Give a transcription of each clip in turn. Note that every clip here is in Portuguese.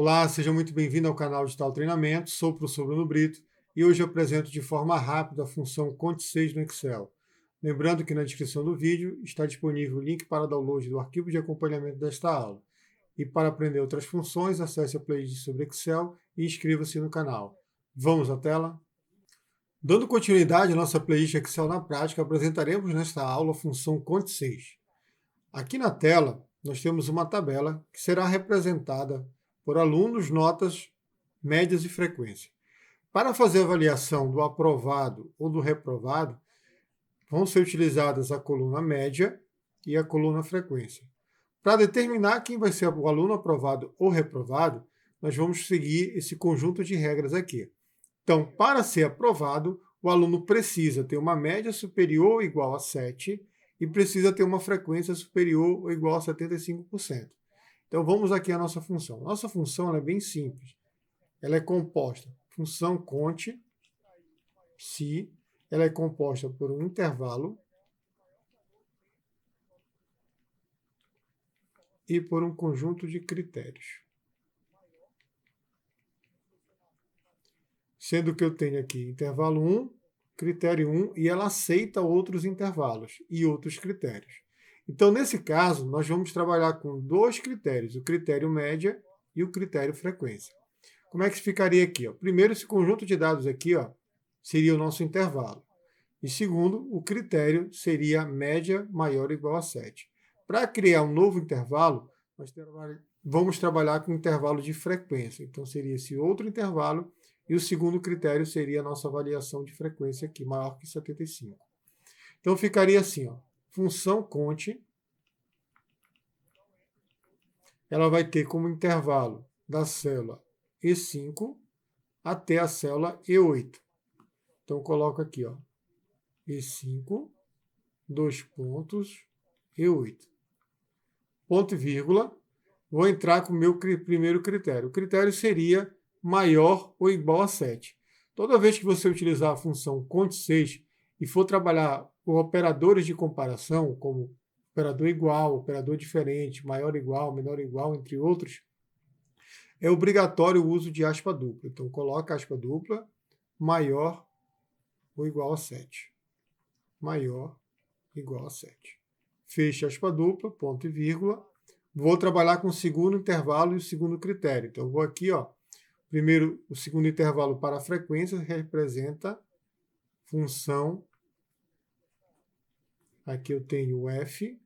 Olá, seja muito bem-vindo ao canal Digital Treinamento. Sou o professor Bruno Brito e hoje eu apresento de forma rápida a função Conte 6 no Excel. Lembrando que na descrição do vídeo está disponível o link para download do arquivo de acompanhamento desta aula. E para aprender outras funções, acesse a playlist sobre Excel e inscreva-se no canal. Vamos à tela? Dando continuidade à nossa playlist Excel na prática, apresentaremos nesta aula a função Conte 6. Aqui na tela, nós temos uma tabela que será representada por alunos, notas, médias e frequência. Para fazer a avaliação do aprovado ou do reprovado, vão ser utilizadas a coluna média e a coluna frequência. Para determinar quem vai ser o aluno aprovado ou reprovado, nós vamos seguir esse conjunto de regras aqui. Então, para ser aprovado, o aluno precisa ter uma média superior ou igual a 7 e precisa ter uma frequência superior ou igual a 75%. Então, vamos aqui à nossa função. Nossa função é bem simples. Ela é composta, função conte, se, ela é composta por um intervalo e por um conjunto de critérios. Sendo que eu tenho aqui intervalo 1, critério 1, e ela aceita outros intervalos e outros critérios. Então, nesse caso, nós vamos trabalhar com dois critérios, o critério média e o critério frequência. Como é que ficaria aqui? Primeiro, esse conjunto de dados aqui seria o nosso intervalo. E segundo, o critério seria média maior ou igual a 7. Para criar um novo intervalo, nós vamos trabalhar com intervalo de frequência. Então, seria esse outro intervalo. E o segundo critério seria a nossa avaliação de frequência aqui, maior que 75. Então, ficaria assim, função conte, ela vai ter como intervalo da célula E5 até a célula E8. Então, coloco aqui, E5, dois pontos, E8. Ponto e vírgula, vou entrar com o meu primeiro critério. O critério seria maior ou igual a 7. Toda vez que você utilizar a função conte 6 e for trabalhar com operadores de comparação, como operador igual, operador diferente, maior igual, menor igual, entre outros, é obrigatório o uso de aspa dupla. Então, coloca aspa dupla, maior ou igual a 7. Maior igual a 7. Fecha aspa dupla, ponto e vírgula. Vou trabalhar com o segundo intervalo e o segundo critério. Então, eu vou aqui, primeiro, o segundo intervalo para a frequência representa função. Aqui eu tenho o F5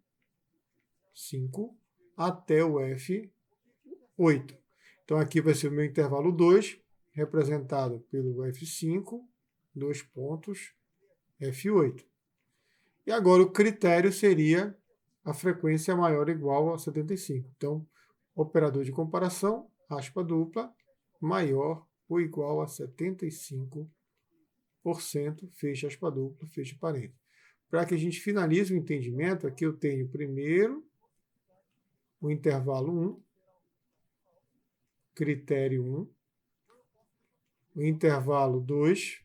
até o F8. Então, aqui vai ser o meu intervalo 2, representado pelo F5, dois pontos, F8. E agora o critério seria a frequência maior ou igual a 75. Então, operador de comparação, aspa dupla, maior ou igual a 75%, fecha aspa dupla, fecha parênteses. Para que a gente finalize o entendimento, aqui eu tenho primeiro o intervalo 1, critério 1, o intervalo 2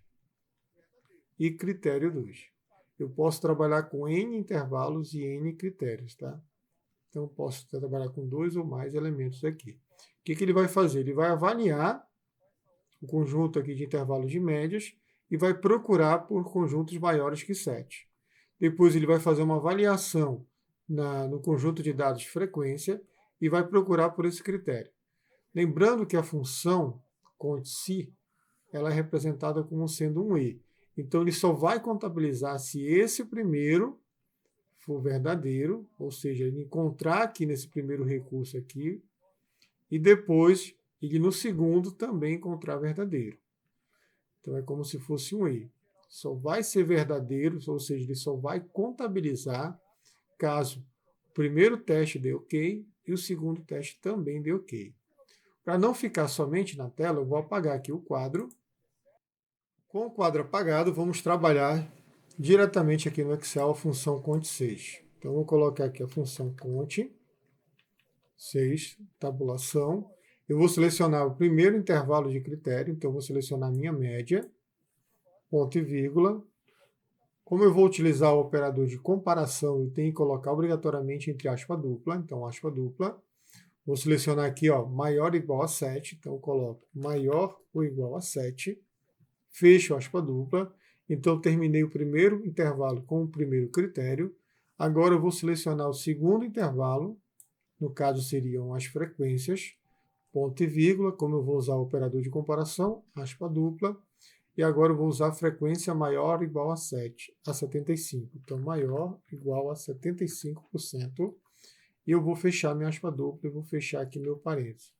e critério 2. Eu posso trabalhar com N intervalos e N critérios, tá? Então, eu posso trabalhar com 2 ou mais elementos aqui. O que ele vai fazer? Ele vai avaliar o conjunto aqui de intervalos de médias e vai procurar por conjuntos maiores que 7. Depois ele vai fazer uma avaliação no conjunto de dados de frequência e vai procurar por esse critério. Lembrando que a função conte-se, ela é representada como sendo um E. Então, ele só vai contabilizar se esse primeiro for verdadeiro, ou seja, ele encontrar aqui nesse primeiro recurso aqui, e depois ele no segundo também encontrar verdadeiro. Então, é como se fosse um E. Só vai ser verdadeiro, ou seja, ele só vai contabilizar caso o primeiro teste dê ok e o segundo teste também dê ok. Para não ficar somente na tela, eu vou apagar aqui o quadro. Com o quadro apagado, vamos trabalhar diretamente aqui no Excel a função conte 6. Então, vou colocar aqui a função conte 6, tabulação. Eu vou selecionar o primeiro intervalo de critério, então vou selecionar a minha média, ponto e vírgula. Como eu vou utilizar o operador de comparação, eu tenho que colocar obrigatoriamente entre aspa dupla, então aspa dupla, Vou selecionar aqui, ó, maior ou igual a 7. Então, eu coloco maior ou igual a 7. Fecho aspa dupla. Então, eu terminei o primeiro intervalo com o primeiro critério. Agora, eu vou selecionar o segundo intervalo. No caso, seriam as frequências. Ponto e vírgula. Como eu vou usar o operador de comparação, aspa dupla. E agora eu vou usar a frequência maior ou igual a 7, a 75. Então, maior igual a 75%. E eu vou fechar minha aspa dupla e vou fechar aqui meu parênteses.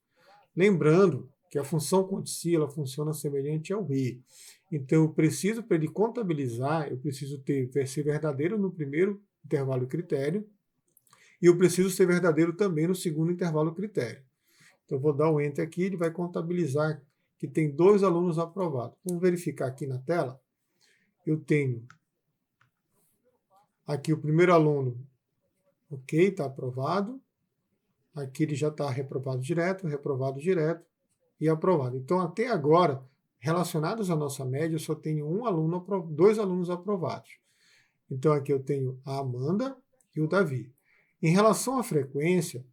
Lembrando que a função conte-se, ela funciona semelhante ao i. Então, eu preciso, para ele contabilizar, eu preciso ser verdadeiro no primeiro intervalo critério e eu preciso ser verdadeiro também no segundo intervalo critério. Então, eu vou dar um Enter aqui, ele vai contabilizar que tem 2 alunos aprovados. Vamos verificar aqui na tela. Eu tenho aqui o primeiro aluno, ok, está aprovado. Aqui ele já está reprovado direto e aprovado. Então, até agora, relacionados à nossa média, eu só tenho 2 alunos aprovados. Então, aqui eu tenho a Amanda e o Davi. Em relação à frequência,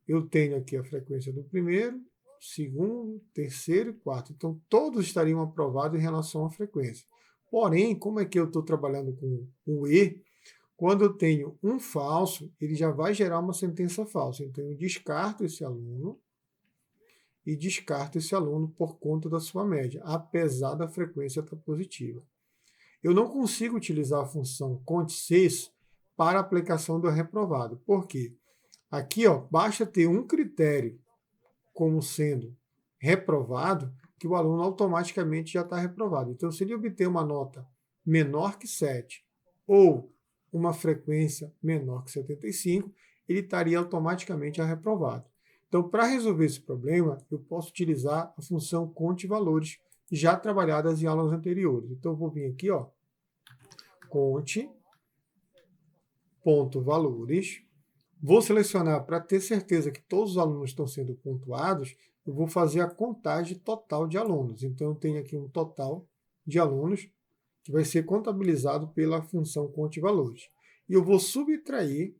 eu tenho aqui a frequência do primeiro, segundo, terceiro e quarto. Então, todos estariam aprovados em relação à frequência. Porém, como é que eu estou trabalhando com o E, quando eu tenho um falso, ele já vai gerar uma sentença falsa. Então, eu descarto esse aluno e descarto esse aluno por conta da sua média, apesar da frequência estar positiva. Eu não consigo utilizar a função conte-se para a aplicação do reprovado. Por quê? Aqui, ó, basta ter um critério como sendo reprovado, que o aluno automaticamente já está reprovado. Então, se ele obter uma nota menor que 7 ou uma frequência menor que 75, ele estaria automaticamente reprovado. Então, para resolver esse problema, eu posso utilizar a função conte valores, já trabalhadas em aulas anteriores. Então, eu vou vir aqui, ó, conte.valores. Vou selecionar, para ter certeza que todos os alunos estão sendo pontuados, eu vou fazer a contagem total de alunos. Então, eu tenho aqui um total de alunos que vai ser contabilizado pela função conte-valores. E eu vou subtrair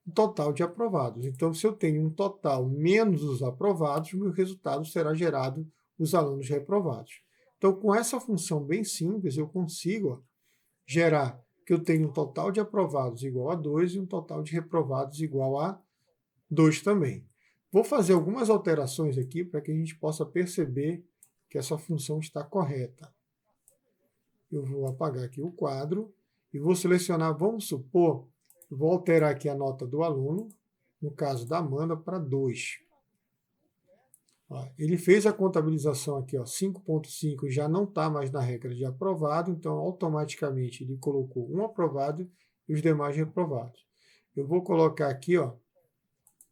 o total de aprovados. Então, se eu tenho um total menos os aprovados, o meu resultado será gerado os alunos reprovados. Então, com essa função bem simples, eu consigo gerar que eu tenho um total de aprovados igual a 2 e um total de reprovados igual a 2 também. Vou fazer algumas alterações aqui para que a gente possa perceber que essa função está correta. Eu vou apagar aqui o quadro e vou selecionar, vamos supor, vou alterar aqui a nota do aluno, no caso da Amanda, para 2. Ele fez a contabilização aqui, 5.5 já não está mais na regra de aprovado, então automaticamente ele colocou um aprovado e os demais reprovados. Eu vou colocar aqui, ó,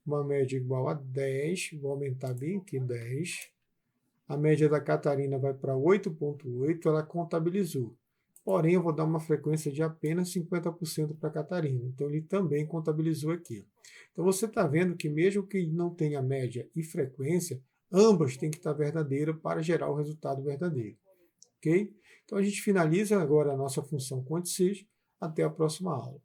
uma média igual a 10, vou aumentar bem aqui 10. A média da Catarina vai para 8.8, ela contabilizou. Porém, eu vou dar uma frequência de apenas 50% para a Catarina. Então, ele também contabilizou aqui. Então, você está vendo que mesmo que não tenha média e frequência, ambas têm que estar verdadeiras para gerar o resultado verdadeiro. Ok? Então, a gente finaliza agora a nossa função conte-se. Até a próxima aula.